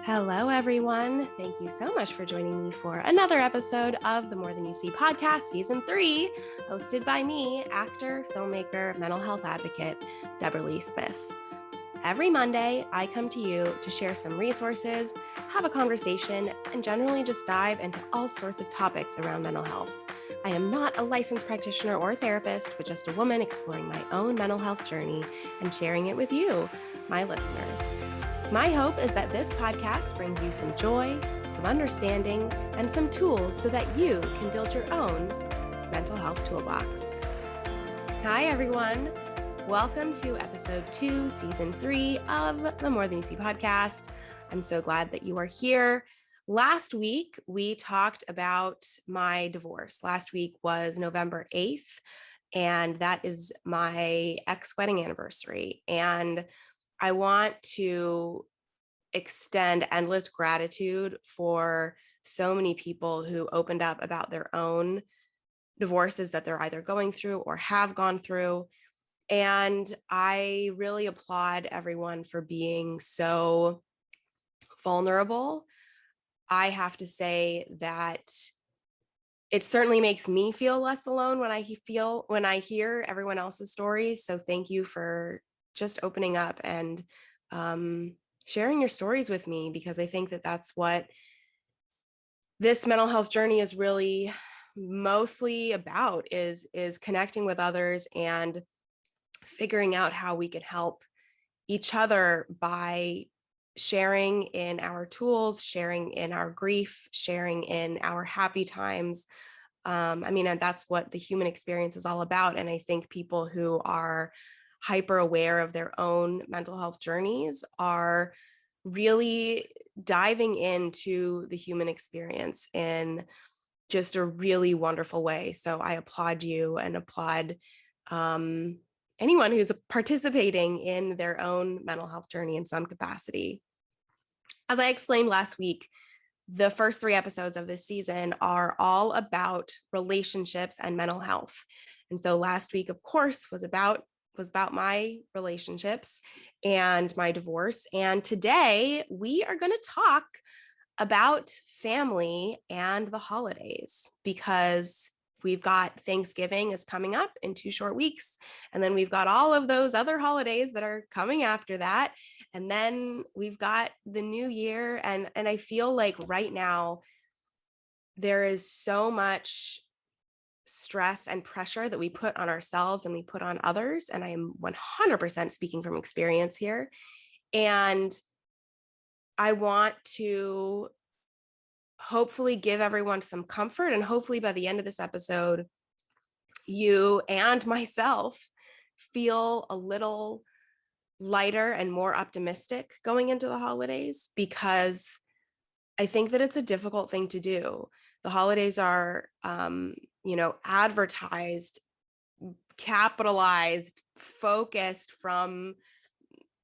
Hello, everyone. Thank you so much for joining me for another episode of the More Than You See podcast, season 3, hosted by me, actor, filmmaker, mental health advocate, Deborah Lee Smith. Every Monday, I come to you to share some resources, have a conversation, and generally just dive into all sorts of topics around mental health. I am not a licensed practitioner or therapist, but just a woman exploring my own mental health journey and sharing it with you, my listeners. My hope is that this podcast brings you some joy, some understanding, and some tools so that you can build your own mental health toolbox. Hi, everyone. Welcome to episode 2, season 3 of the More Than You See podcast. I'm so glad that you are here. Last week, we talked about my divorce. Last week was November 8th, and that is my ex-wedding anniversary. And I want to extend endless gratitude for so many people who opened up about their own divorces that they're either going through or have gone through. And I really applaud everyone for being so vulnerable. I have to say that it certainly makes me feel less alone when I hear everyone else's stories. So thank you for just opening up and sharing your stories with me, because I think that that's what this mental health journey is really mostly about, is connecting with others and figuring out how we can help each other by sharing in our tools, sharing in our grief, sharing in our happy times. And that's what the human experience is all about. And I think people who are hyper aware of their own mental health journeys are really diving into the human experience in just a really wonderful way. So I applaud you and applaud anyone who's participating in their own mental health journey in some capacity. As I explained last week, the first 3 episodes of this season are all about relationships and mental health. And so last week, of course, was about my relationships and my divorce. And today we are going to talk about family and the holidays, because we've got Thanksgiving is coming up in 2 short weeks. And then we've got all of those other holidays that are coming after that. And then we've got the new year. And I feel like right now there is so much stress and pressure that we put on ourselves and we put on others. And I am 100% speaking from experience here. And I want to hopefully give everyone some comfort. And hopefully by the end of this episode, you and myself feel a little lighter and more optimistic going into the holidays, because I think that it's a difficult thing to do. The holidays are, advertised, capitalized, focused from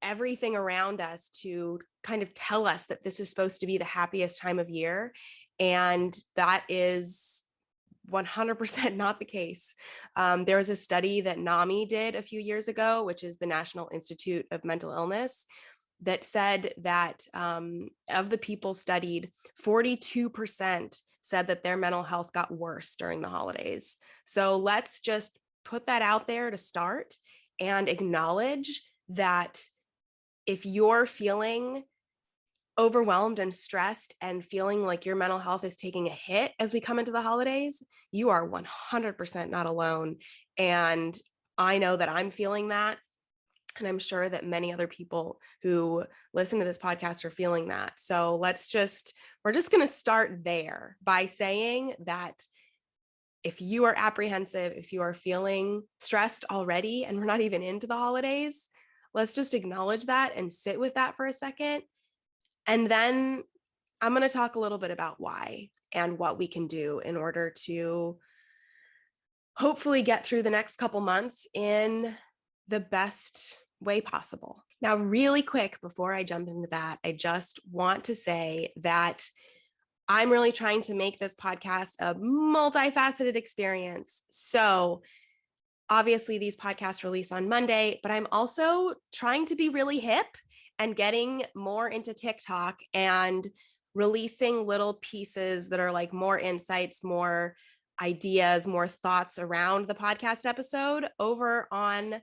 everything around us to kind of tell us that this is supposed to be the happiest time of year. And that is 100% not the case. There was a study that NAMI did a few years ago, which is the National Institute of Mental Illness, that said that of the people studied, 42% said that their mental health got worse during the holidays. So let's just put that out there to start and acknowledge that if you're feeling overwhelmed and stressed and feeling like your mental health is taking a hit as we come into the holidays, you are 100% not alone. And I know that I'm feeling that. And I'm sure that many other people who listen to this podcast are feeling that. So we're just going to start there by saying that if you are apprehensive, if you are feeling stressed already, and we're not even into the holidays, let's just acknowledge that and sit with that for a second. And then I'm going to talk a little bit about why and what we can do in order to hopefully get through the next couple months in the best way possible. Now, really quick, before I jump into that, I just want to say that I'm really trying to make this podcast a multifaceted experience. So obviously these podcasts release on Monday, but I'm also trying to be really hip and getting more into TikTok and releasing little pieces that are like more insights, more ideas, more thoughts around the podcast episode over on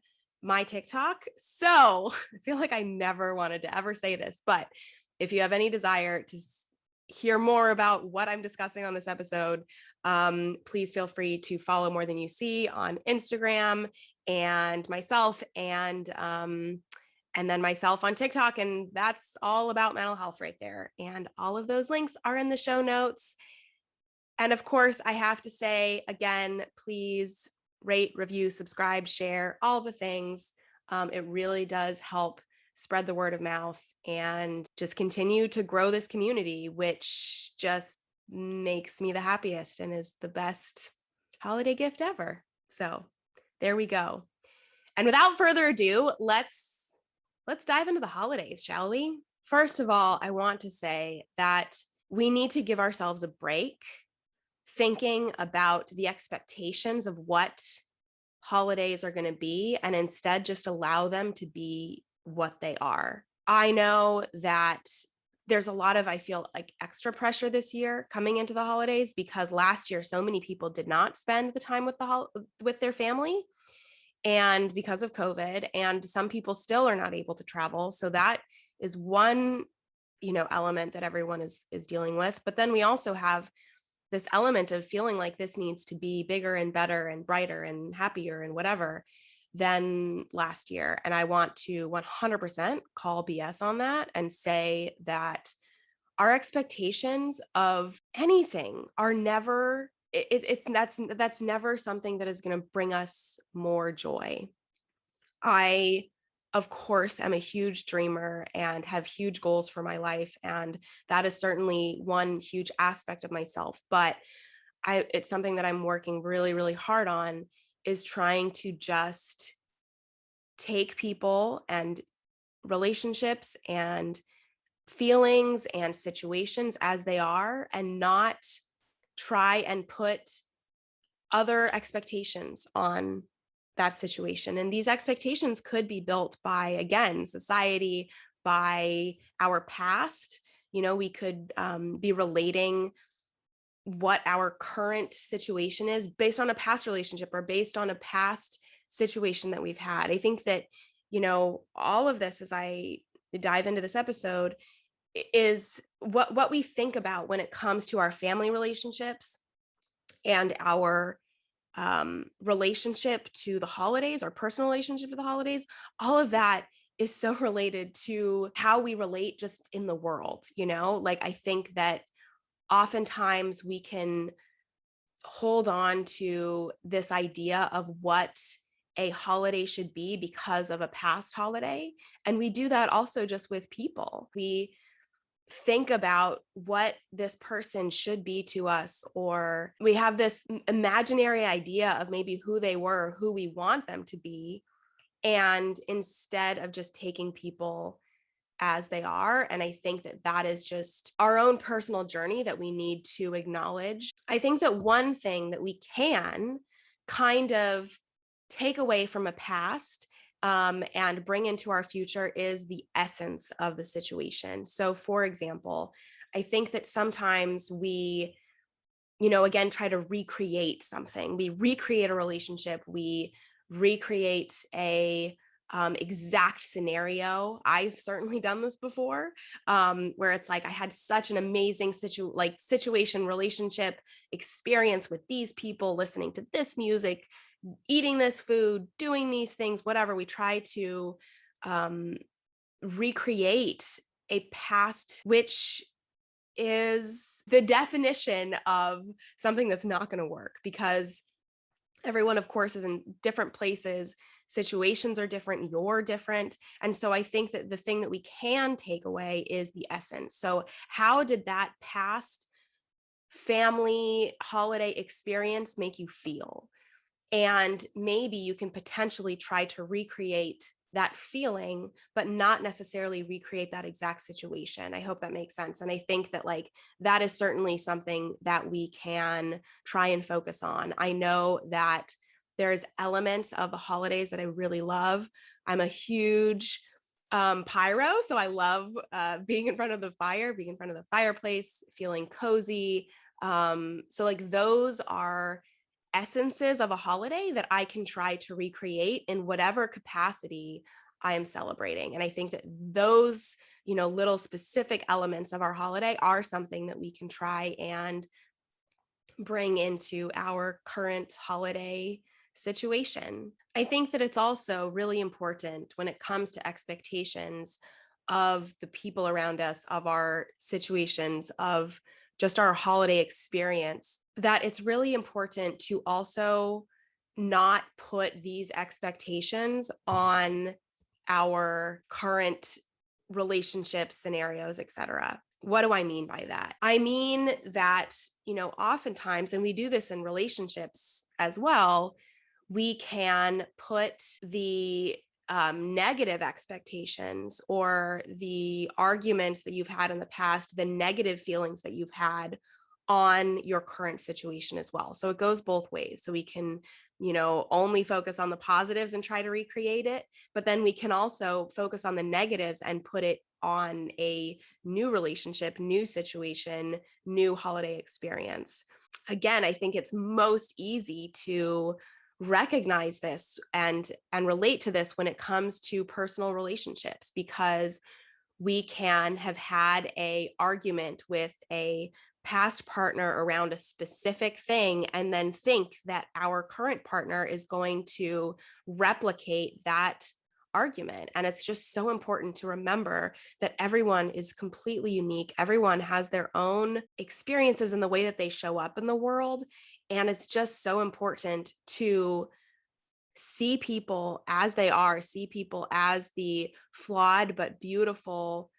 my TikTok. So I feel like I never wanted to ever say this, but if you have any desire to hear more about what I'm discussing on this episode, please feel free to follow More Than You See on Instagram, and myself, and then myself on TikTok. And that's all about mental health right there. And all of those links are in the show notes. And of course, I have to say again, please rate, review, subscribe, share, all the things. It really does help spread the word of mouth and just continue to grow this community, which just makes me the happiest and is the best holiday gift ever. So there we go. And without further ado, let's dive into the holidays, shall we? First of all, I want to say that we need to give ourselves a break thinking about the expectations of what holidays are going to be, and instead just allow them to be what they are. I know that there's a lot of, I feel like, extra pressure this year coming into the holidays because last year so many people did not spend the time with their family, and because of COVID, and some people still are not able to travel. So that is one, element that everyone is dealing with. But then we also have this element of feeling like this needs to be bigger and better and brighter and happier and whatever than last year. And I want to 100% call BS on that and say that our expectations of anything are never, that's never something that is going to bring us more joy. I, of course, am a huge dreamer and have huge goals for my life. And that is certainly one huge aspect of myself. But it's something that I'm working really, really hard on, is trying to just take people and relationships and feelings and situations as they are, and not try and put other expectations on that situation. And these expectations could be built by, again, society, by our past. We could be relating what our current situation is based on a past relationship or based on a past situation that we've had. I think that, all of this, as I dive into this episode, is what we think about when it comes to our family relationships and our relationship to the holidays, our personal relationship to the holidays. All of that is so related to how we relate just in the world. Like, I think that oftentimes we can hold on to this idea of what a holiday should be because of a past holiday. And we do that also just with people. We think about what this person should be to us, or we have this imaginary idea of maybe who they were, who we want them to be. And instead of just taking people as they are. And I think that that is just our own personal journey that we need to acknowledge. I think that one thing that we can kind of take away from a past and bring into our future is the essence of the situation. So, for example, I think that sometimes we, again, try to recreate something. We recreate a relationship. We recreate a exact scenario. I've certainly done this before, where it's like I had such an amazing situation, relationship experience with these people, listening to this music, eating this food, doing these things, whatever. We try to recreate a past, which is the definition of something that's not going to work, because everyone, of course, is in different places. Situations are different. You're different. And so I think that the thing that we can take away is the essence. So how did that past family holiday experience make you feel? And maybe you can potentially try to recreate that feeling, but not necessarily recreate that exact situation. I hope that makes sense. And I think that that is certainly something that we can try and focus on. I know that there's elements of the holidays that I really love. I'm a huge Pyro. So I love being in front of the fire, being in front of the fireplace, feeling cozy. So like those are essences of a holiday that I can try to recreate in whatever capacity I am celebrating. And I think that those, little specific elements of our holiday are something that we can try and bring into our current holiday situation. I think that it's also really important when it comes to expectations of the people around us, of our situations, of just our holiday experience, that it's really important to also not put these expectations on our current relationships, scenarios, etc. What do I mean by that? I mean that, oftentimes, and we do this in relationships as well, we can put the negative expectations or the arguments that you've had in the past, the negative feelings that you've had on your current situation as well. So it goes both ways. So we can, only focus on the positives and try to recreate it, but then we can also focus on the negatives and put it on a new relationship, new situation, new holiday experience. Again, I think it's most easy to recognize this and relate to this when it comes to personal relationships, because we can have had a argument with a past partner around a specific thing and then think that our current partner is going to replicate that argument. And it's just so important to remember that everyone is completely unique. Everyone has their own experiences in the way that they show up in the world. And it's just so important to see people as they are, see people as the flawed but beautiful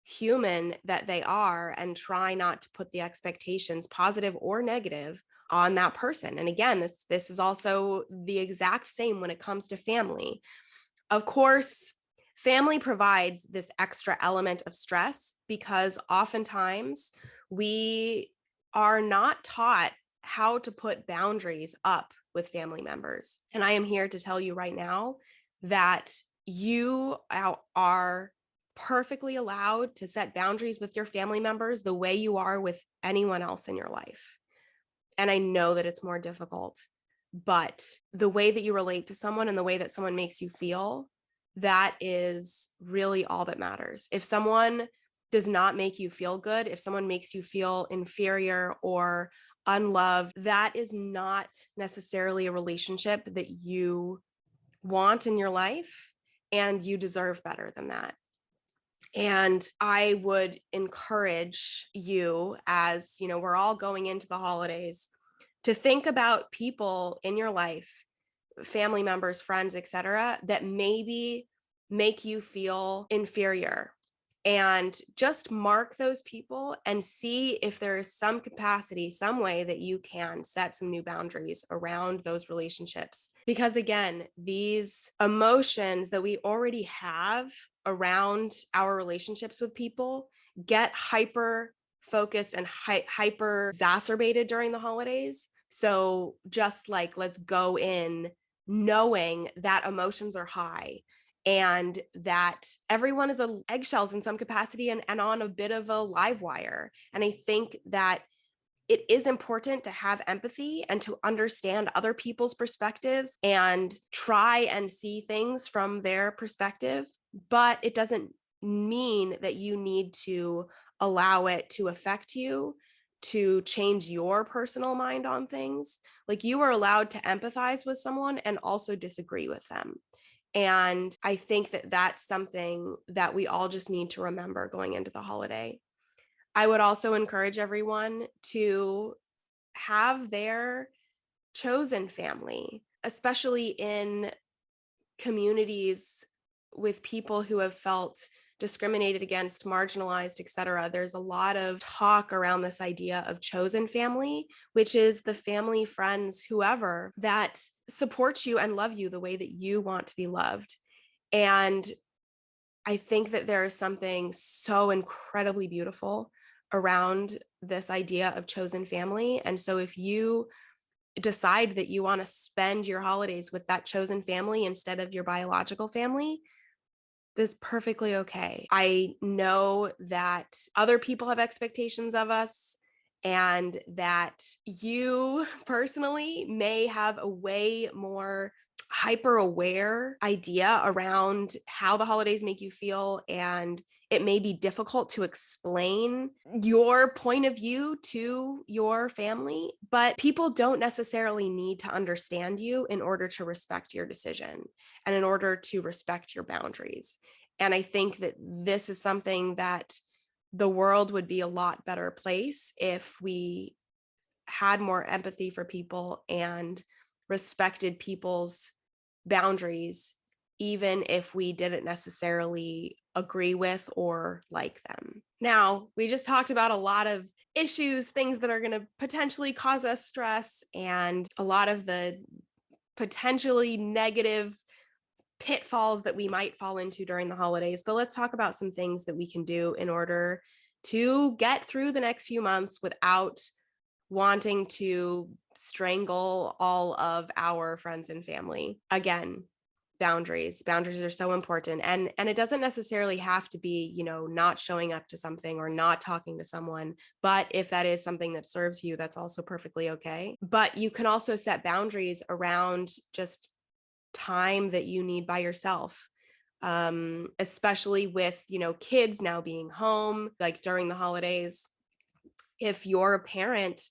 human that they are, and try not to put the expectations, positive or negative, on that person. And again, this is also the exact same when it comes to family. Of course, family provides this extra element of stress because oftentimes we are not taught how to put boundaries up with family members. And I am here to tell you right now that you are perfectly allowed to set boundaries with your family members the way you are with anyone else in your life. And I know that it's more difficult, but the way that you relate to someone and the way that someone makes you feel, that is really all that matters. If someone does not make you feel good, if someone makes you feel inferior or unloved, that is not necessarily a relationship that you want in your life, and you deserve better than that. And I would encourage you, as we're all going into the holidays, to think about people in your life, family members, friends, etc., that maybe make you feel inferior, and just mark those people and see if there is some capacity, some way that you can set some new boundaries around those relationships. Because again, these emotions that we already have around our relationships with people get hyper focused and hyper exacerbated during the holidays. So just like, let's go in knowing that emotions are high and that everyone is on eggshells in some capacity and on a bit of a live wire. And I think that it is important to have empathy and to understand other people's perspectives and try and see things from their perspective, but it doesn't mean that you need to allow it to affect you, to change your personal mind on things. Like, you are allowed to empathize with someone and also disagree with them. And I think that that's something that we all just need to remember going into the holiday. I would also encourage everyone to have their chosen family, especially in communities with people who have felt discriminated against, marginalized, etc. There's a lot of talk around this idea of chosen family, which is the family, friends, whoever that supports you and love you the way that you want to be loved. And I think that there is something so incredibly beautiful around this idea of chosen family. And so if you decide that you want to spend your holidays with that chosen family instead of your biological family, That's perfectly okay. I know that other people have expectations of us, and that you personally may have a way more hyper aware idea around how the holidays make you feel, and it may be difficult to explain your point of view to your family, but people don't necessarily need to understand you in order to respect your decision and in order to respect your boundaries. And I think that this is something that the world would be a lot better place if we had more empathy for people and respected people's boundaries, even if we didn't necessarily agree with or like them. Now, we just talked about a lot of issues, things that are going to potentially cause us stress, and a lot of the potentially negative pitfalls that we might fall into during the holidays. But let's talk about some things that we can do in order to get through the next few months without wanting to strangle all of our friends and family. Again, boundaries. Boundaries are so important. And it doesn't necessarily have to be, not showing up to something or not talking to someone. But if that is something that serves you, that's also perfectly okay. But you can also set boundaries around just time that you need by yourself. Especially with, kids now being home, like during the holidays. If you're a parent,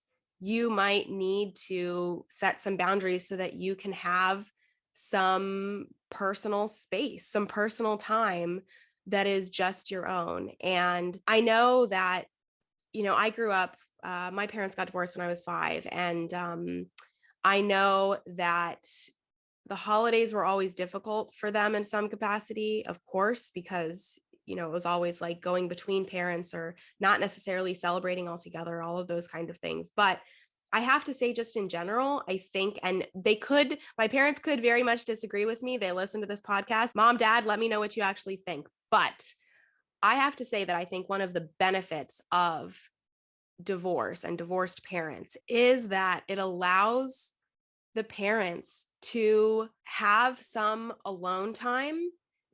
you might need to set some boundaries so that you can have some personal space, some personal time that is just your own. And I know that, I grew up, my parents got divorced when I was 5. And I know that the holidays were always difficult for them in some capacity, of course, because it was always like going between parents or not necessarily celebrating all together, all of those kind of things. But I have to say, just in general, I think, and my parents could very much disagree with me. They listen to this podcast. Mom, Dad, let me know what you actually think. But I have to say that I think one of the benefits of divorce and divorced parents is that it allows the parents to have some alone time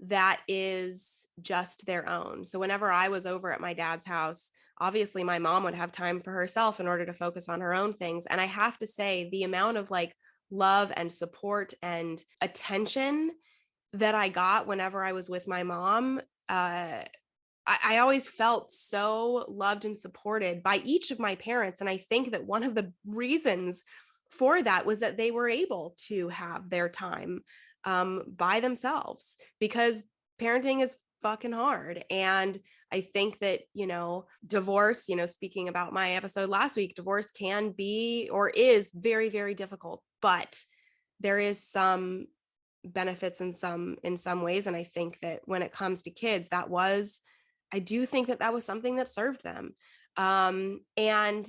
that is just their own. So whenever I was over at my dad's house, obviously my mom would have time for herself in order to focus on her own things. And I have to say, the amount of love and support and attention that I got whenever I was with my mom, I always felt so loved and supported by each of my parents. And I think that one of the reasons for that was that they were able to have their time by themselves, because parenting is fucking hard. And I think that, divorce, speaking about my episode last week, divorce can be or is very, very difficult, but there is some benefits in some ways. And I think that when it comes to kids, I do think that was something that served them. And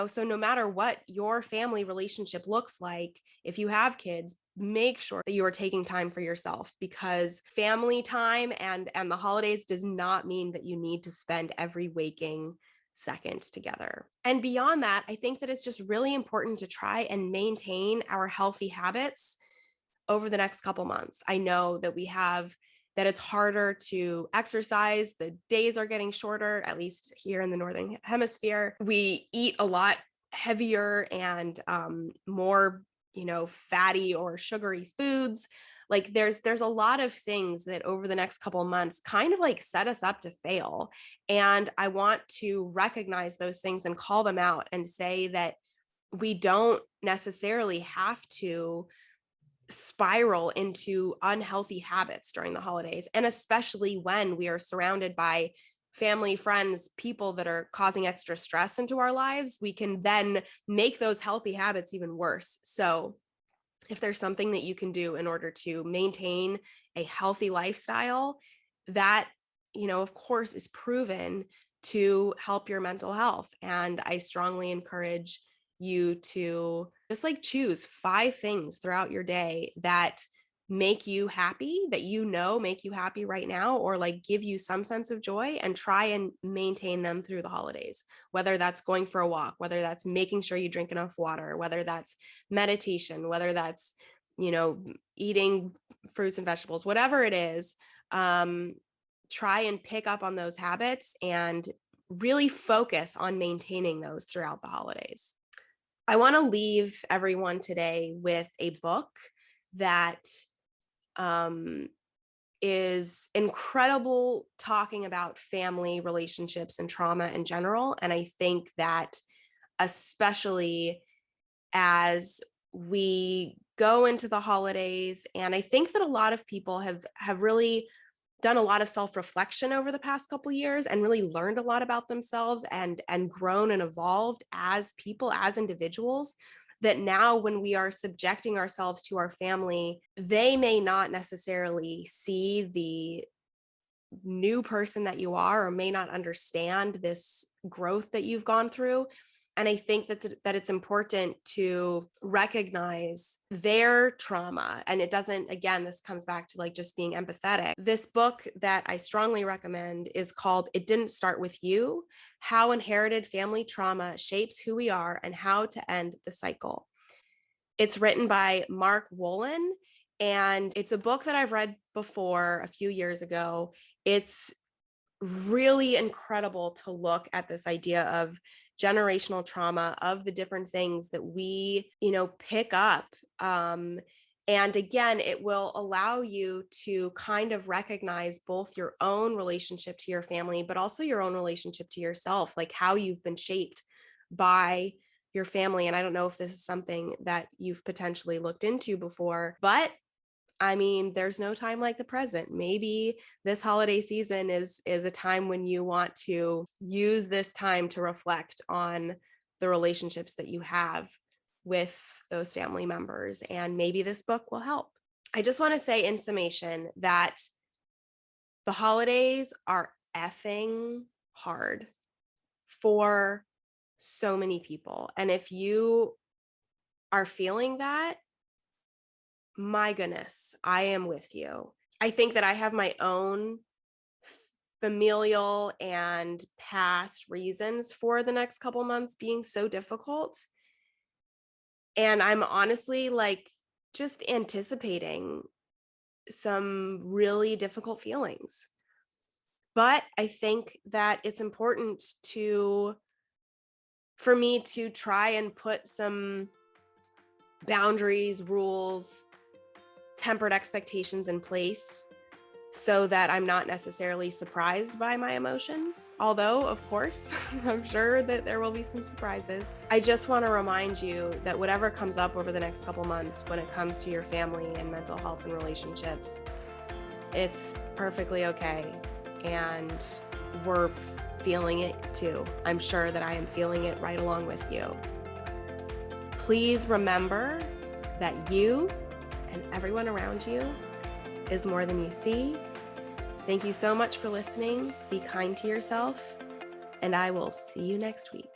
so no matter what your family relationship looks like, if you have kids, make sure that you are taking time for yourself, because family time and the holidays does not mean that you need to spend every waking second together. And beyond that, I think that it's just really important to try and maintain our healthy habits over the next couple months. I know that that it's harder to exercise. The days are getting shorter, at least here in the Northern Hemisphere. We eat a lot heavier and more, fatty or sugary foods. There's a lot of things that over the next couple months kind of set us up to fail. And I want to recognize those things and call them out and say that we don't necessarily have to spiral into unhealthy habits during the holidays. And especially when we are surrounded by family, friends, people that are causing extra stress into our lives, we can then make those healthy habits even worse. So if there's something that you can do in order to maintain a healthy lifestyle, that, of course, is proven to help your mental health. And I strongly encourage you to just choose 5 things throughout your day that make you happy, that make you happy right now, or give you some sense of joy, and try and maintain them through the holidays. Whether that's going for a walk, whether that's making sure you drink enough water, whether that's meditation, whether that's eating fruits and vegetables, whatever it is, try and pick up on those habits and really focus on maintaining those throughout the holidays. I want to leave everyone today with a book that is incredible, talking about family relationships and trauma in general. And I think that especially as we go into the holidays, and I think that a lot of people have really done a lot of self-reflection over the past couple of years and really learned a lot about themselves and grown and evolved as people, as individuals, that now when we are subjecting ourselves to our family, they may not necessarily see the new person that you are, or may not understand this growth that you've gone through. And I think that it's important to recognize their trauma. And it doesn't, again, this comes back to like just being empathetic. This book that I strongly recommend is called It Didn't Start With You: How Inherited Family Trauma Shapes Who We Are and How to End the Cycle. It's written by Mark Wolin, and it's a book that I've read before a few years ago. It's really incredible to look at this idea of generational trauma, of the different things that we, pick up. And again, it will allow you to kind of recognize both your own relationship to your family, but also your own relationship to yourself, like how you've been shaped by your family. And I don't know if this is something that you've potentially looked into before, but I mean, there's no time like the present. Maybe this holiday season is a time when you want to use this time to reflect on the relationships that you have with those family members. And maybe this book will help. I just want to say in summation that the holidays are effing hard for so many people. And if you are feeling that, my goodness, I am with you. I think that I have my own familial and past reasons for the next couple months being so difficult. And I'm honestly like just anticipating some really difficult feelings. But I think that it's important for me to try and put some boundaries, rules, tempered expectations in place so that I'm not necessarily surprised by my emotions. Although, of course, I'm sure that there will be some surprises. I just want to remind you that whatever comes up over the next couple months when it comes to your family and mental health and relationships, it's perfectly okay. And we're feeling it too. I'm sure that I am feeling it right along with you. Please remember that you and everyone around you is more than you see. Thank you so much for listening. Be kind to yourself, and I will see you next week.